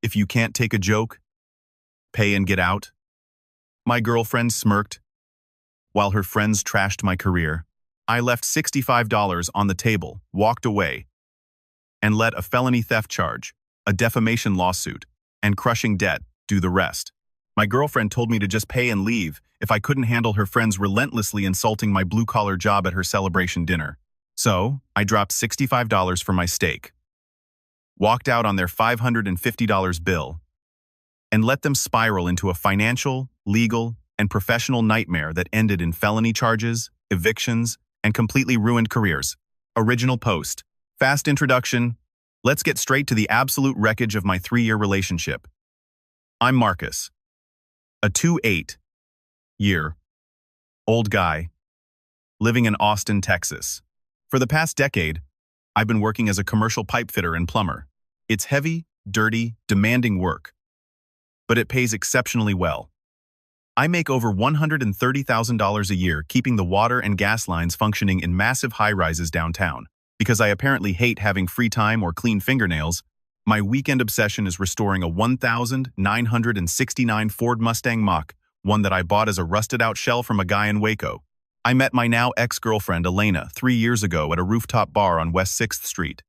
If you can't take a joke, pay and get out. My girlfriend smirked. While her friends trashed my career, I left $65 on the table, walked away, and let a felony theft charge, a defamation lawsuit, and crushing debt do the rest. My girlfriend told me to just pay and leave if I couldn't handle her friends relentlessly insulting my blue-collar job at her celebration dinner. So, I dropped $65 for my steak, walked out on their $550 bill, and let them spiral into a financial, legal, and professional nightmare that ended in felony charges, evictions, and completely ruined careers. Original post. Fast introduction. Let's get straight to the absolute wreckage of my 3-year relationship. I'm Marcus, a 28-year-old guy living in Austin, Texas. For the past decade, I've been working as a commercial pipe fitter and plumber. It's heavy, dirty, demanding work, but it pays exceptionally well. I make over $130,000 a year keeping the water and gas lines functioning in massive high-rises downtown. Because I apparently hate having free time or clean fingernails, my weekend obsession is restoring a 1969 Ford Mustang Mach, one that I bought as a rusted-out shell from a guy in Waco. I met my now ex-girlfriend Elena 3 years ago at a rooftop bar on West 6th Street.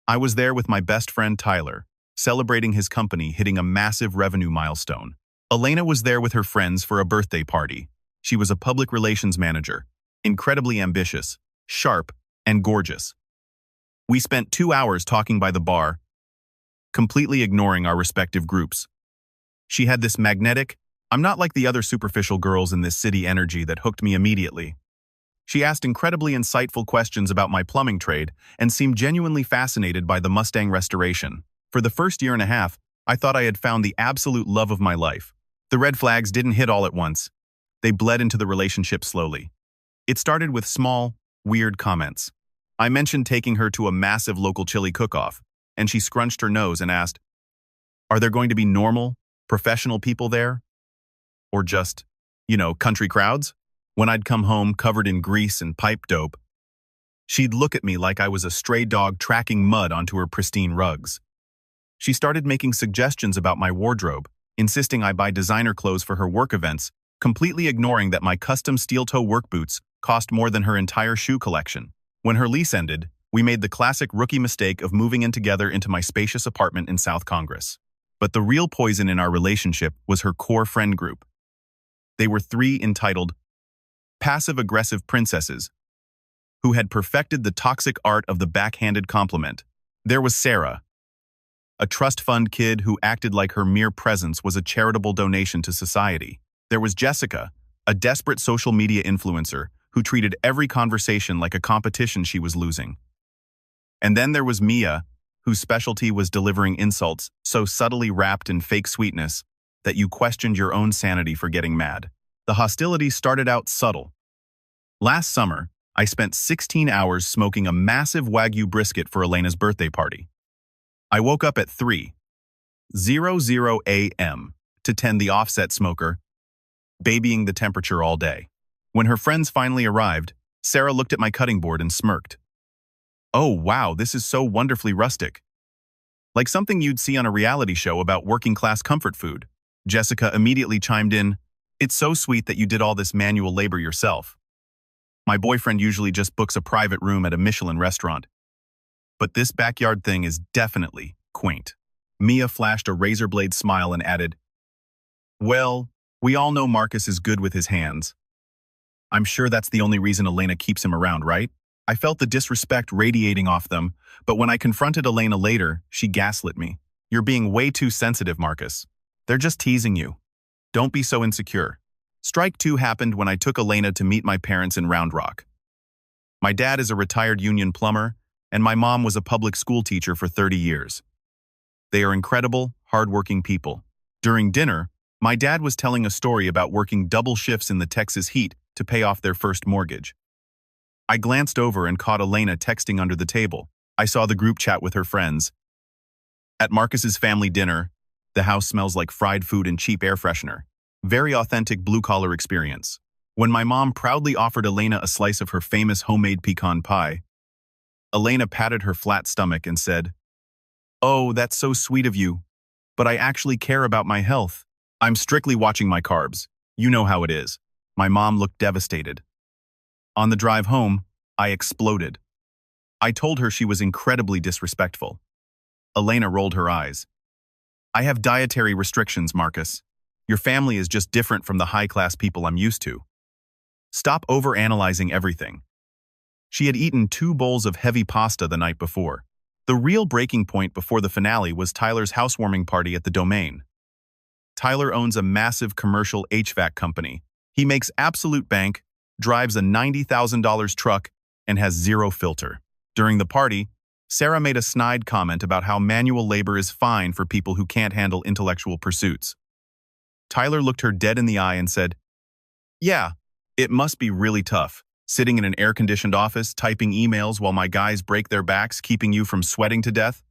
I was there with my best friend Tyler, celebrating his company hitting a massive revenue milestone. Elena was there with her friends for a birthday party. She was a public relations manager, incredibly ambitious, sharp, and gorgeous. We spent 2 hours talking by the bar, completely ignoring our respective groups. She had this magnetic, I'm not like the other superficial girls in this city energy that hooked me immediately. She asked incredibly insightful questions about my plumbing trade and seemed genuinely fascinated by the Mustang restoration. For the first year and a half, I thought I had found the absolute love of my life. The red flags didn't hit all at once. They bled into the relationship slowly. It started with small, weird comments. I mentioned taking her to a massive local chili cook-off, and she scrunched her nose and asked, "Are there going to be normal, professional people there? Or just, country crowds?" When I'd come home covered in grease and pipe dope, she'd look at me like I was a stray dog tracking mud onto her pristine rugs. She started making suggestions about my wardrobe, insisting I buy designer clothes for her work events, completely ignoring that my custom steel-toe work boots cost more than her entire shoe collection. When her lease ended, we made the classic rookie mistake of moving in together into my spacious apartment in South Congress. But the real poison in our relationship was her core friend group. They were 3 entitled, passive-aggressive princesses who had perfected the toxic art of the backhanded compliment. There was Sarah, a trust fund kid who acted like her mere presence was a charitable donation to society. There was Jessica, a desperate social media influencer who treated every conversation like a competition she was losing. And then there was Mia, whose specialty was delivering insults so subtly wrapped in fake sweetness that you questioned your own sanity for getting mad. The hostility started out subtle. Last summer, I spent 16 hours smoking a massive Wagyu brisket for Elena's birthday party. I woke up at 3:00 a.m. to tend the offset smoker, babying the temperature all day. When her friends finally arrived, Sarah looked at my cutting board and smirked. "Oh wow, this is so wonderfully rustic. Like something you'd see on a reality show about working-class comfort food." Jessica immediately chimed in, "It's so sweet that you did all this manual labor yourself. My boyfriend usually just books a private room at a Michelin restaurant. But this backyard thing is definitely quaint." Mia flashed a razor blade smile and added, "Well, we all know Marcus is good with his hands. I'm sure that's the only reason Elena keeps him around, right?" I felt the disrespect radiating off them, but when I confronted Elena later, she gaslit me. "You're being way too sensitive, Marcus. They're just teasing you. Don't be so insecure." Strike 2 happened when I took Elena to meet my parents in Round Rock. My dad is a retired union plumber, and my mom was a public school teacher for 30 years. They are incredible, hardworking people. During dinner, my dad was telling a story about working double shifts in the Texas heat to pay off their first mortgage. I glanced over and caught Elena texting under the table. I saw the group chat with her friends. At Marcus's family dinner, the house smells like fried food and cheap air freshener. Very authentic blue-collar experience. When my mom proudly offered Elena a slice of her famous homemade pecan pie, Elena patted her flat stomach and said, "Oh, that's so sweet of you. but I actually care about my health. I'm strictly watching my carbs. You know how it is. My mom looked devastated. On the drive home, I exploded. I told her she was incredibly disrespectful. Elena rolled her eyes. I have dietary restrictions, Marcus. Your family is just different from the high-class people I'm used to. Stop overanalyzing everything. She had eaten 2 bowls of heavy pasta the night before. The real breaking point before the finale was Tyler's housewarming party at the Domain. Tyler owns a massive commercial HVAC company. He makes absolute bank, drives a $90,000 truck, and has zero filter. During the party, Sarah made a snide comment about how manual labor is fine for people who can't handle intellectual pursuits. Tyler looked her dead in the eye and said, "Yeah, it must be really tough, sitting in an air-conditioned office, typing emails while my guys break their backs, keeping you from sweating to death."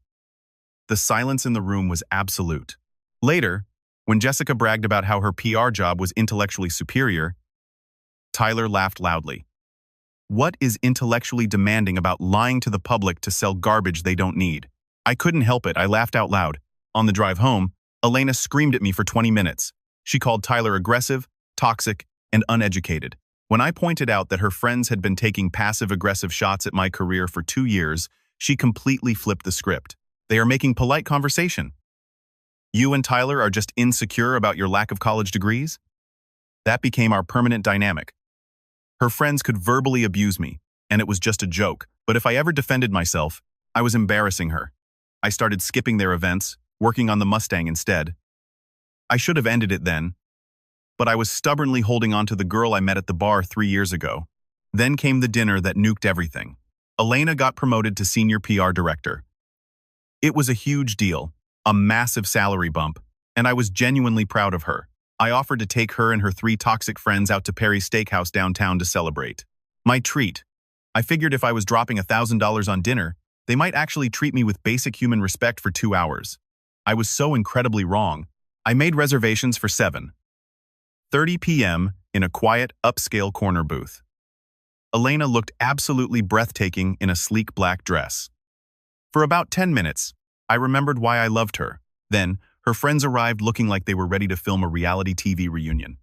The silence in the room was absolute. Later, when Jessica bragged about how her PR job was intellectually superior, Tyler laughed loudly. What is intellectually demanding about lying to the public to sell garbage they don't need? I couldn't help it. I laughed out loud. On the drive home, Elena screamed at me for 20 minutes. She called Tyler aggressive, toxic, and uneducated. When I pointed out that her friends had been taking passive-aggressive shots at my career for 2 years, she completely flipped the script. They are making polite conversation. You and Tyler are just insecure about your lack of college degrees? That became our permanent dynamic. Her friends could verbally abuse me, and it was just a joke, but if I ever defended myself, I was embarrassing her. I started skipping their events, working on the Mustang instead. I should have ended it then, but I was stubbornly holding on to the girl I met at the bar 3 years ago. Then came the dinner that nuked everything. Elena got promoted to senior PR director. It was a huge deal, a massive salary bump, and I was genuinely proud of her. I offered to take her and her 3 toxic friends out to Perry's Steakhouse downtown to celebrate. My treat. I figured if I was dropping $1,000 on dinner, they might actually treat me with basic human respect for 2 hours. I was so incredibly wrong. I made reservations for 7:30 p.m. in a quiet, upscale corner booth. Elena looked absolutely breathtaking in a sleek black dress. For about 10 minutes, I remembered why I loved her. Then, her friends arrived looking like they were ready to film a reality TV reunion.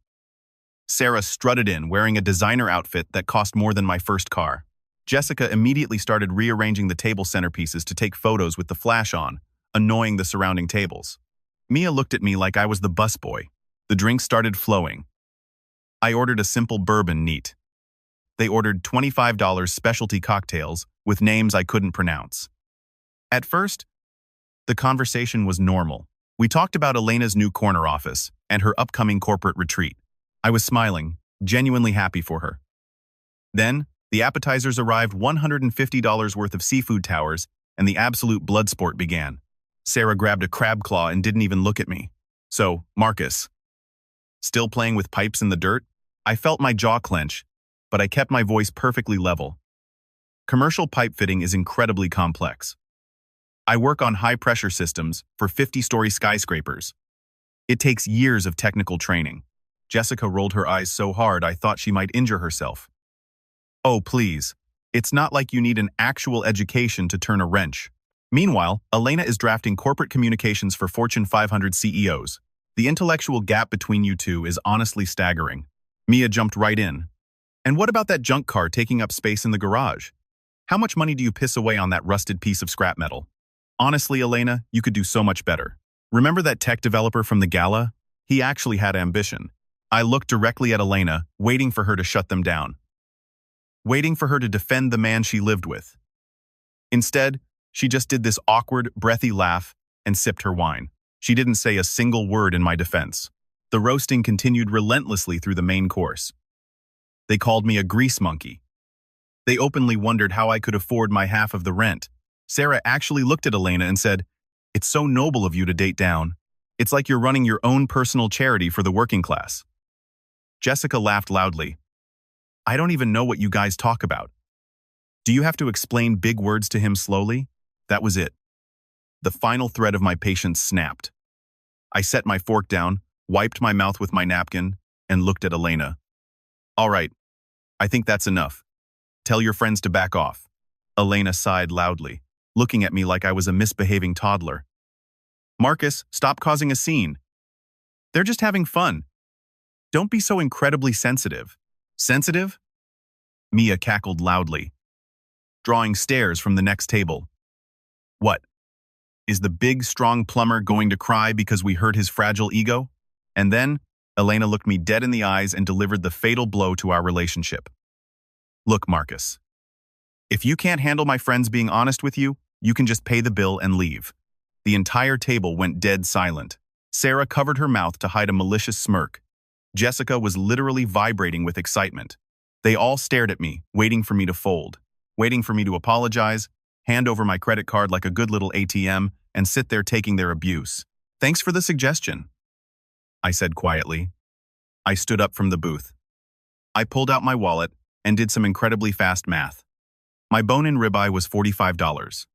Sarah strutted in wearing a designer outfit that cost more than my first car. Jessica immediately started rearranging the table centerpieces to take photos with the flash on, annoying the surrounding tables. Mia looked at me like I was the busboy. The drinks started flowing. I ordered a simple bourbon neat. They ordered $25 specialty cocktails with names I couldn't pronounce. At first, the conversation was normal. We talked about Elena's new corner office and her upcoming corporate retreat. I was smiling, genuinely happy for her. Then, the appetizers arrived, $150 worth of seafood towers, and the absolute blood sport began. Sarah grabbed a crab claw and didn't even look at me. So, Marcus. Still playing with pipes in the dirt? I felt my jaw clench, but I kept my voice perfectly level. Commercial pipe fitting is incredibly complex. I work on high-pressure systems for 50-story skyscrapers. It takes years of technical training. Jessica rolled her eyes so hard I thought she might injure herself. Oh, please. It's not like you need an actual education to turn a wrench. Meanwhile, Elena is drafting corporate communications for Fortune 500 CEOs. The intellectual gap between you two is honestly staggering. Mia jumped right in. And what about that junk car taking up space in the garage? How much money do you piss away on that rusted piece of scrap metal? Honestly, Elena, you could do so much better. Remember that tech developer from the gala? He actually had ambition. I looked directly at Elena, waiting for her to shut them down. Waiting for her to defend the man she lived with. Instead, she just did this awkward, breathy laugh and sipped her wine. She didn't say a single word in my defense. The roasting continued relentlessly through the main course. They called me a grease monkey. They openly wondered how I could afford my half of the rent. Sarah actually looked at Elena and said, "It's so noble of you to date down. It's like you're running your own personal charity for the working class." Jessica laughed loudly. "I don't even know what you guys talk about. Do you have to explain big words to him slowly?" That was it. The final thread of my patience snapped. I set my fork down, wiped my mouth with my napkin, and looked at Elena. "All right, I think that's enough. Tell your friends to back off." Elena sighed loudly, looking at me like I was a misbehaving toddler. Marcus, stop causing a scene. They're just having fun. Don't be so incredibly sensitive. Sensitive? Mia cackled loudly, drawing stares from the next table. What? Is the big, strong plumber going to cry because we hurt his fragile ego? And then, Elena looked me dead in the eyes and delivered the fatal blow to our relationship. Look, Marcus. If you can't handle my friends being honest with you, you can just pay the bill and leave. The entire table went dead silent. Sarah covered her mouth to hide a malicious smirk. Jessica was literally vibrating with excitement. They all stared at me, waiting for me to fold, waiting for me to apologize, hand over my credit card like a good little ATM, and sit there taking their abuse. Thanks for the suggestion, I said quietly. I stood up from the booth. I pulled out my wallet and did some incredibly fast math. My bone-in ribeye was $45.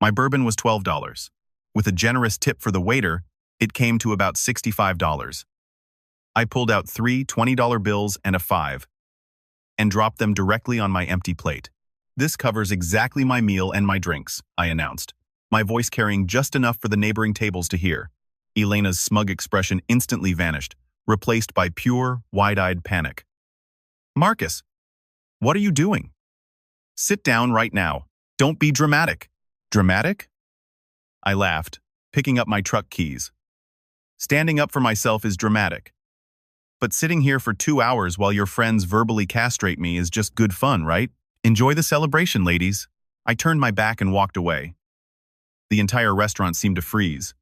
My bourbon was $12. With a generous tip for the waiter, it came to about $65. I pulled out 3 $20 bills and a 5 and dropped them directly on my empty plate. This covers exactly my meal and my drinks, I announced, my voice carrying just enough for the neighboring tables to hear. Elena's smug expression instantly vanished, replaced by pure, wide-eyed panic. Marcus, what are you doing? Sit down right now. Don't be dramatic. Dramatic? I laughed, picking up my truck keys. Standing up for myself is dramatic. But sitting here for 2 hours while your friends verbally castrate me is just good fun, right? Enjoy the celebration, ladies. I turned my back and walked away. The entire restaurant seemed to freeze.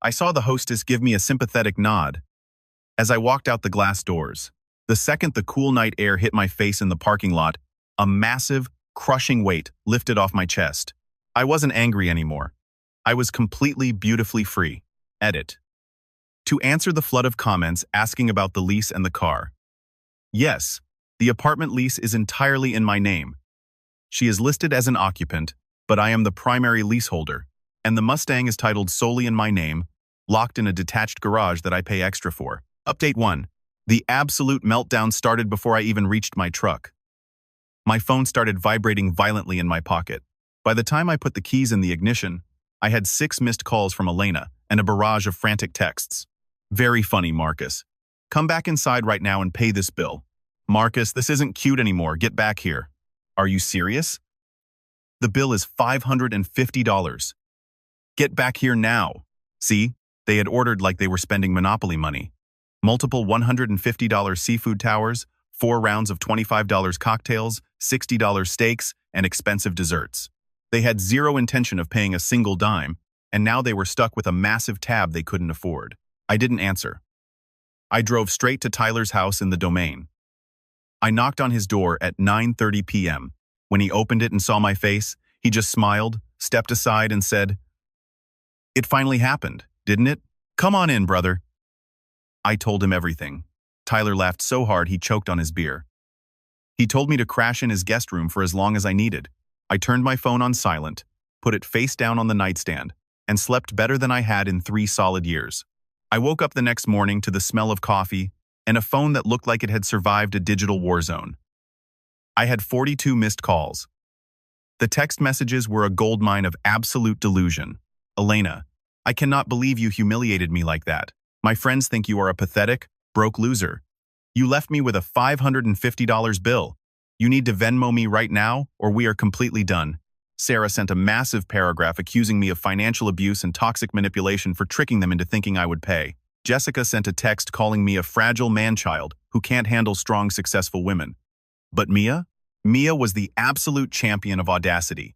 I saw the hostess give me a sympathetic nod as I walked out the glass doors. The second the cool night air hit my face in the parking lot, a massive, crushing weight lifted off my chest. I wasn't angry anymore. I was completely, beautifully free. Edit. To answer the flood of comments asking about the lease and the car. Yes, the apartment lease is entirely in my name. She is listed as an occupant, but I am the primary leaseholder, and the Mustang is titled solely in my name, locked in a detached garage that I pay extra for. Update 1. The absolute meltdown started before I even reached my truck. My phone started vibrating violently in my pocket. By the time I put the keys in the ignition, I had 6 missed calls from Elena and a barrage of frantic texts. Very funny, Marcus. Come back inside right now and pay this bill. Marcus, this isn't cute anymore. Get back here. Are you serious? The bill is $550. Get back here now. See, they had ordered like they were spending Monopoly money. Multiple $150 seafood towers, 4 rounds of $25 cocktails, $60 steaks, and expensive desserts. They had zero intention of paying a single dime, and now they were stuck with a massive tab they couldn't afford. I didn't answer. I drove straight to Tyler's house in the Domain. I knocked on his door at 9:30 p.m. When he opened it and saw my face, he just smiled, stepped aside, and said, "It finally happened, didn't it? Come on in, brother." I told him everything. Tyler laughed so hard he choked on his beer. He told me to crash in his guest room for as long as I needed. I turned my phone on silent, put it face down on the nightstand, and slept better than I had in 3 solid years. I woke up the next morning to the smell of coffee and a phone that looked like it had survived a digital war zone. I had 42 missed calls. The text messages were a goldmine of absolute delusion. Elena, I cannot believe you humiliated me like that. My friends think you are a pathetic, broke loser. You left me with a $550 bill. You need to Venmo me right now, or we are completely done. Sarah sent a massive paragraph accusing me of financial abuse and toxic manipulation for tricking them into thinking I would pay. Jessica sent a text calling me a fragile man-child who can't handle strong, successful women. But Mia? Mia was the absolute champion of audacity.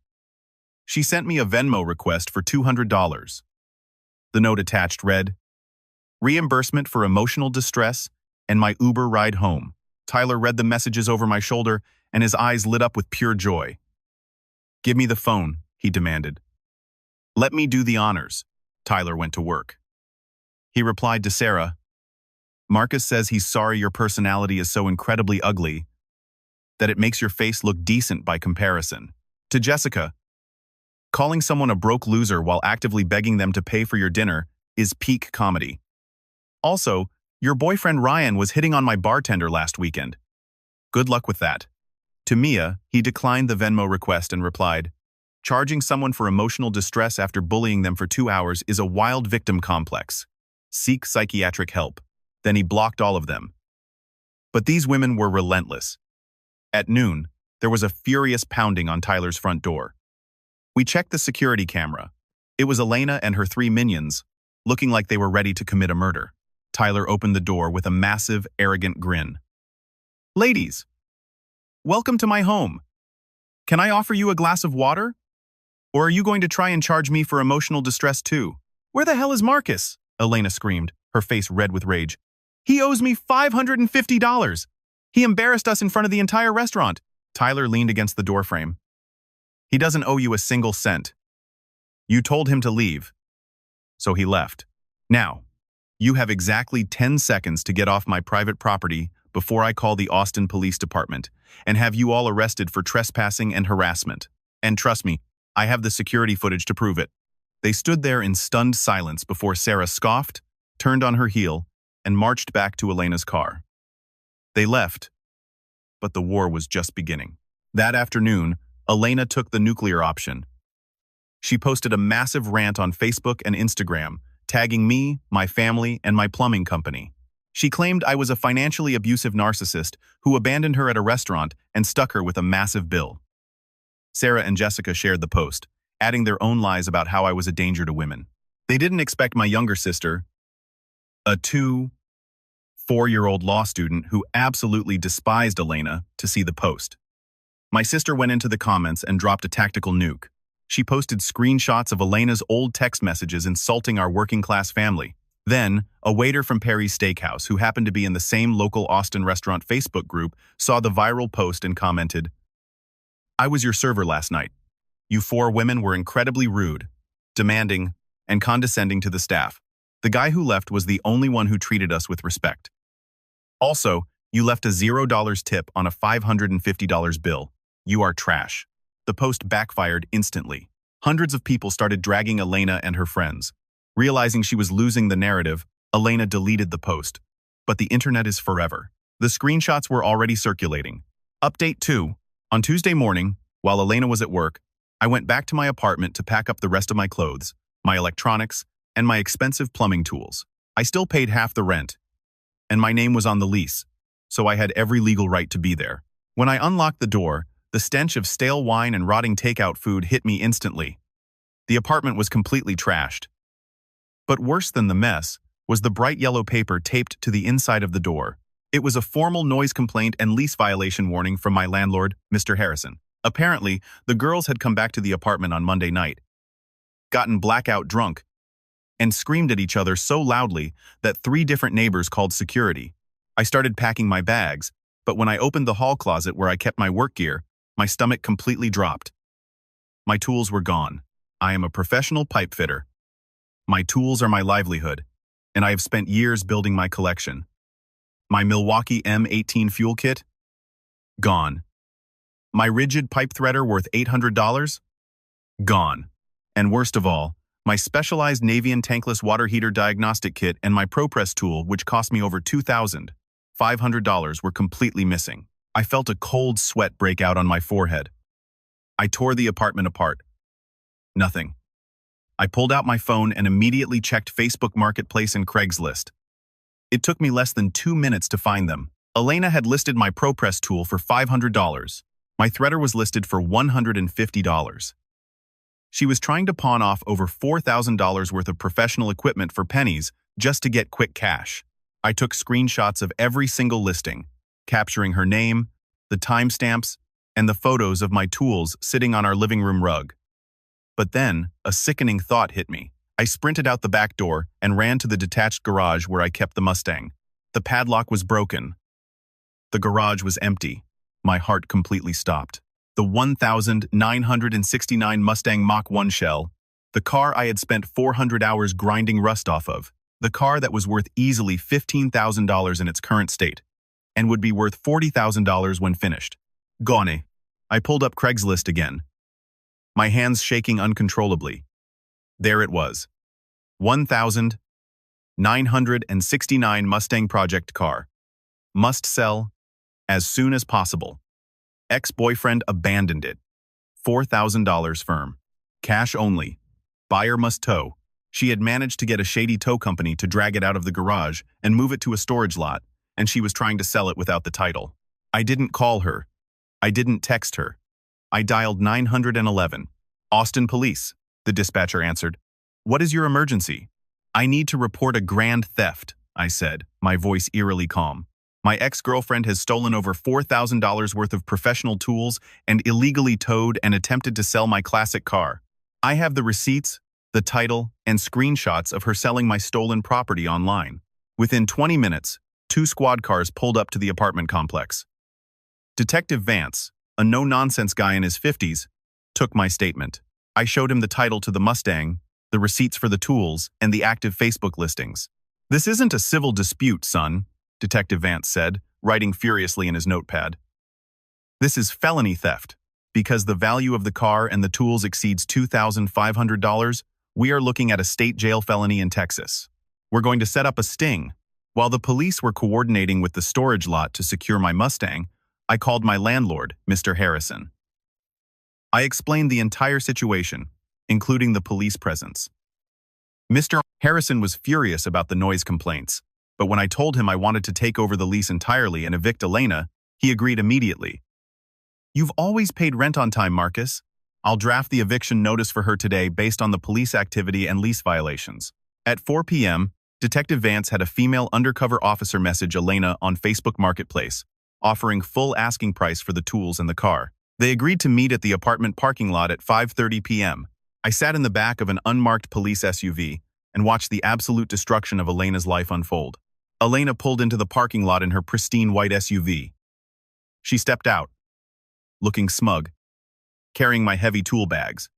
She sent me a Venmo request for $200. The note attached read, "Reimbursement for emotional distress and my Uber ride home." Tyler read the messages over my shoulder, and his eyes lit up with pure joy. "Give me the phone," he demanded. "Let me do the honors." Tyler went to work. He replied to Sarah, "Marcus says he's sorry your personality is so incredibly ugly that it makes your face look decent by comparison." To Jessica, "Calling someone a broke loser while actively begging them to pay for your dinner is peak comedy. Also, your boyfriend Ryan was hitting on my bartender last weekend. Good luck with that." To Mia, he declined the Venmo request and replied, Charging someone for emotional distress after bullying them for 2 hours is a wild victim complex. Seek psychiatric help. Then he blocked all of them. But these women were relentless. At noon, there was a furious pounding on Tyler's front door. We checked the security camera. It was Elena and her 3 minions, looking like they were ready to commit a murder. Tyler opened the door with a massive, arrogant grin. "Ladies, welcome to my home. Can I offer you a glass of water? Or are you going to try and charge me for emotional distress too?" "Where the hell is Marcus?" Elena screamed, her face red with rage. "He owes me $550. He embarrassed us in front of the entire restaurant." Tyler leaned against the doorframe. "He doesn't owe you a single cent. You told him to leave, so he left. Now, you have exactly 10 seconds to get off my private property before I call the Austin Police Department and have you all arrested for trespassing and harassment. And trust me, I have the security footage to prove it." They stood there in stunned silence before Sarah scoffed, turned on her heel, and marched back to Elena's car. They left, but the war was just beginning. That afternoon, Elena took the nuclear option. She posted a massive rant on Facebook and Instagram, tagging me, my family, and my plumbing company. She claimed I was a financially abusive narcissist who abandoned her at a restaurant and stuck her with a massive bill. Sarah and Jessica shared the post, adding their own lies about how I was a danger to women. They didn't expect my younger sister, a 4-year-old law student who absolutely despised Elena, to see the post. My sister went into the comments and dropped a tactical nuke. She posted screenshots of Elena's old text messages insulting our working-class family. Then, a waiter from Perry's Steakhouse, who happened to be in the same local Austin restaurant Facebook group, saw the viral post and commented, "I was your server last night. You 4 women were incredibly rude, demanding, and condescending to the staff. The guy who left was the only one who treated us with respect. Also, you left a $0 tip on a $550 bill. You are trash." The post backfired instantly. Hundreds of people started dragging Elena and her friends. Realizing she was losing the narrative, Elena deleted the post. But the internet is forever. The screenshots were already circulating. Update 2. On Tuesday morning, while Elena was at work, I went back to my apartment to pack up the rest of my clothes, my electronics, and my expensive plumbing tools. I still paid half the rent, and my name was on the lease, so I had every legal right to be there. When I unlocked the door, the stench of stale wine and rotting takeout food hit me instantly. The apartment was completely trashed. But worse than the mess was the bright yellow paper taped to the inside of the door. It was a formal noise complaint and lease violation warning from my landlord, Mr. Harrison. Apparently, the girls had come back to the apartment on Monday night, gotten blackout drunk, and screamed at each other so loudly that 3 different neighbors called security. I started packing my bags, but when I opened the hall closet where I kept my work gear, my stomach completely dropped. My tools were gone. I am a professional pipe fitter. My tools are my livelihood, and I have spent years building my collection. My Milwaukee M18 fuel kit? Gone. My rigid pipe threader worth $800? Gone. And worst of all, my specialized Navian tankless water heater diagnostic kit and my ProPress tool, which cost me over $2,500, were completely missing. I felt a cold sweat break out on my forehead. I tore the apartment apart. Nothing. I pulled out my phone and immediately checked Facebook Marketplace and Craigslist. It took me less than 2 minutes to find them. Elena had listed my ProPress tool for $500. My threader was listed for $150. She was trying to pawn off over $4,000 worth of professional equipment for pennies just to get quick cash. I took screenshots of every single listing, capturing her name, the timestamps, and the photos of my tools sitting on our living room rug. But then, a sickening thought hit me. I sprinted out the back door and ran to the detached garage where I kept the Mustang. The padlock was broken. The garage was empty. My heart completely stopped. The 1,969 Mustang Mach 1 shell, the car I had spent 400 hours grinding rust off of, the car that was worth easily $15,000 in its current state, and would be worth $40,000 when finished. Gone. I pulled up Craigslist again, my hands shaking uncontrollably. There it was. 1,969 Mustang project car. Must sell as soon as possible. Ex-boyfriend abandoned it. $4,000 firm. Cash only. Buyer must tow. She had managed to get a shady tow company to drag it out of the garage and move it to a storage lot, and she was trying to sell it without the title. I didn't call her. I didn't text her. I dialed 911. Austin Police, the dispatcher answered. What is your emergency? I need to report a grand theft, I said, my voice eerily calm. My ex-girlfriend has stolen over $4,000 worth of professional tools and illegally towed and attempted to sell my classic car. I have the receipts, the title, and screenshots of her selling my stolen property online. Within 20 minutes, 2 squad cars pulled up to the apartment complex. Detective Vance, a no-nonsense guy in his 50s, took my statement. I showed him the title to the Mustang, the receipts for the tools, and the active Facebook listings. This isn't a civil dispute, son, Detective Vance said, writing furiously in his notepad. This is felony theft. Because the value of the car and the tools exceeds $2,500, we are looking at a state jail felony in Texas. We're going to set up a sting. While the police were coordinating with the storage lot to secure my Mustang, I called my landlord, Mr. Harrison. I explained the entire situation, including the police presence. Mr. Harrison was furious about the noise complaints, but when I told him I wanted to take over the lease entirely and evict Elena, he agreed immediately. You've always paid rent on time, Marcus. I'll draft the eviction notice for her today based on the police activity and lease violations. At 4 p.m., Detective Vance had a female undercover officer message Elena on Facebook Marketplace, offering full asking price for the tools and the car. They agreed to meet at the apartment parking lot at 5:30 p.m. I sat in the back of an unmarked police SUV and watched the absolute destruction of Elena's life unfold. Elena pulled into the parking lot in her pristine white SUV. She stepped out, looking smug, carrying my heavy tool bags.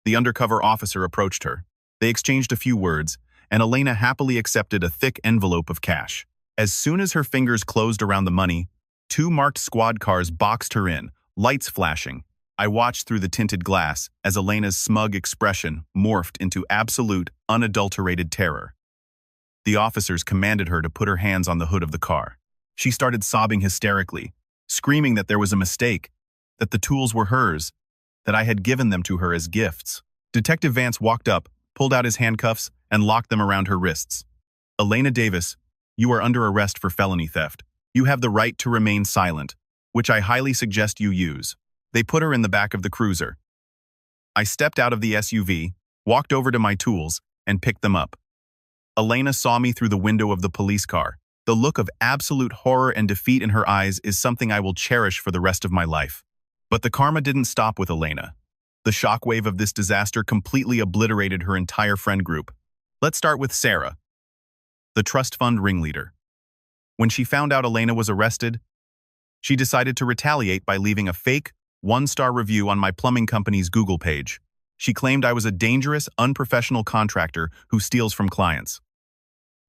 The undercover officer approached her. They exchanged a few words, and Elena happily accepted a thick envelope of cash. As soon as her fingers closed around the money, 2 marked squad cars boxed her in, lights flashing. I watched through the tinted glass as Elena's smug expression morphed into absolute, unadulterated terror. The officers commanded her to put her hands on the hood of the car. She started sobbing hysterically, screaming that there was a mistake, that the tools were hers, that I had given them to her as gifts. Detective Vance walked up, pulled out his handcuffs, and locked them around her wrists. Elena Davis, you are under arrest for felony theft. You have the right to remain silent, which I highly suggest you use. They put her in the back of the cruiser. I stepped out of the SUV, walked over to my tools, and picked them up. Elena saw me through the window of the police car. The look of absolute horror and defeat in her eyes is something I will cherish for the rest of my life. But the karma didn't stop with Elena. The shockwave of this disaster completely obliterated her entire friend group. Let's start with Sarah, the trust fund ringleader. When she found out Elena was arrested, she decided to retaliate by leaving a fake, 1-star review on my plumbing company's Google page. She claimed I was a dangerous, unprofessional contractor who steals from clients.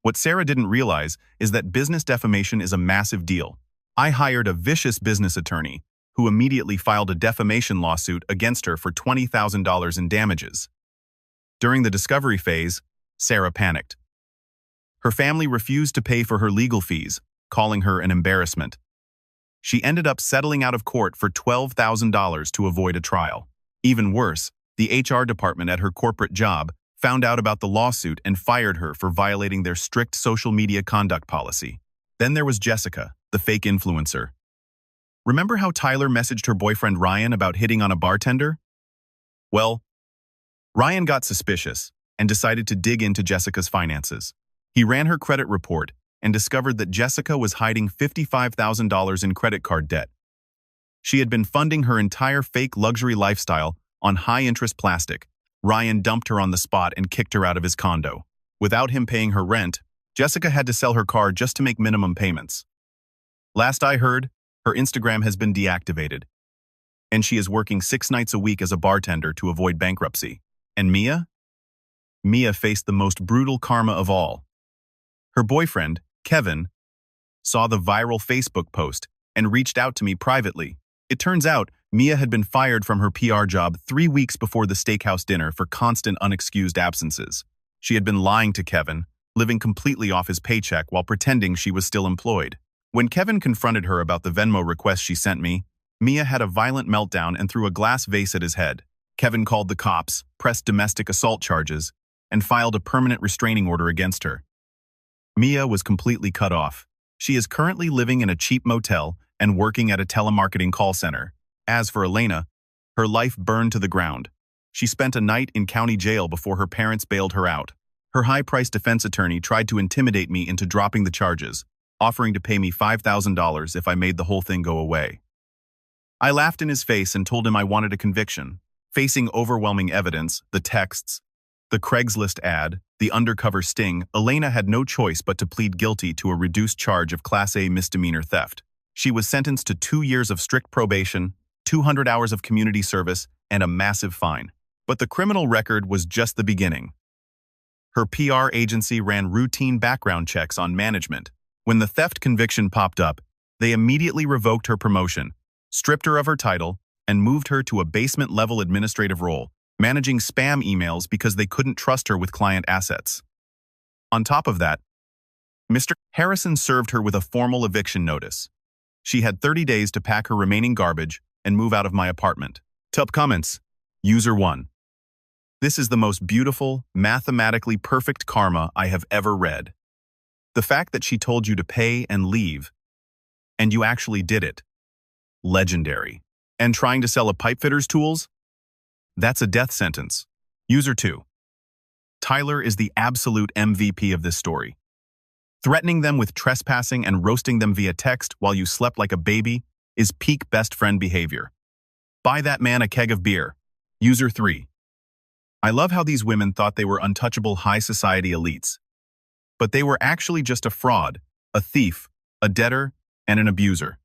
What Sarah didn't realize is that business defamation is a massive deal. I hired a vicious business attorney who immediately filed a defamation lawsuit against her for $20,000 in damages. During the discovery phase, Sarah panicked. Her family refused to pay for her legal fees, calling her an embarrassment. She ended up settling out of court for $12,000 to avoid a trial. Even worse, the HR department at her corporate job found out about the lawsuit and fired her for violating their strict social media conduct policy. Then there was Jessica, the fake influencer. Remember how Tyler messaged her boyfriend Ryan about hitting on a bartender? Well, Ryan got suspicious and decided to dig into Jessica's finances. He ran her credit report and discovered that Jessica was hiding $55,000 in credit card debt. She had been funding her entire fake luxury lifestyle on high-interest plastic. Ryan dumped her on the spot and kicked her out of his condo. Without him paying her rent, Jessica had to sell her car just to make minimum payments. Last I heard, her Instagram has been deactivated, and she is working 6 nights a week as a bartender to avoid bankruptcy. And Mia? Mia faced the most brutal karma of all. Her boyfriend, Kevin, saw the viral Facebook post and reached out to me privately. It turns out Mia had been fired from her PR job 3 weeks before the steakhouse dinner for constant unexcused absences. She had been lying to Kevin, living completely off his paycheck while pretending she was still employed. When Kevin confronted her about the Venmo request she sent me, Mia had a violent meltdown and threw a glass vase at his head. Kevin called the cops, pressed domestic assault charges, and filed a permanent restraining order against her. Mia was completely cut off. She is currently living in a cheap motel and working at a telemarketing call center. As for Elena, her life burned to the ground. She spent a night in county jail before her parents bailed her out. Her high-priced defense attorney tried to intimidate me into dropping the charges, offering to pay me $5,000 if I made the whole thing go away. I laughed in his face and told him I wanted a conviction. Facing overwhelming evidence, the texts, the Craigslist ad, the undercover sting, Elena had no choice but to plead guilty to a reduced charge of Class A misdemeanor theft. She was sentenced to 2 years of strict probation, 200 hours of community service, and a massive fine. But the criminal record was just the beginning. Her PR agency ran routine background checks on management. When the theft conviction popped up, they immediately revoked her promotion, stripped her of her title, and moved her to a basement-level administrative role, managing spam emails because they couldn't trust her with client assets. On top of that, Mr. Harrison served her with a formal eviction notice. She had 30 days to pack her remaining garbage and move out of my apartment. Top comments. User 1. This is the most beautiful, mathematically perfect karma I have ever read. The fact that she told you to pay and leave, and you actually did it. Legendary. And trying to sell a pipefitter's tools? That's a death sentence. User 2. Tyler is the absolute MVP of this story. Threatening them with trespassing and roasting them via text while you slept like a baby is peak best friend behavior. Buy that man a keg of beer. User 3. I love how these women thought they were untouchable high society elites. But they were actually just a fraud, a thief, a debtor, and an abuser.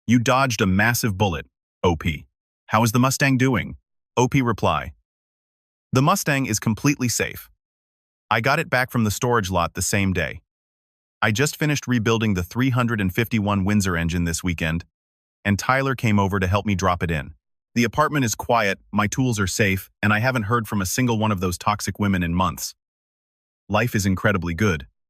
You dodged a massive bullet, OP. How is the Mustang doing? OP reply. The Mustang is completely safe. I got it back from the storage lot the same day. I just finished rebuilding the 351 Windsor engine this weekend, and Tyler came over to help me drop it in. The apartment is quiet, my tools are safe, and I haven't heard from a single one of those toxic women in months. Life is incredibly good.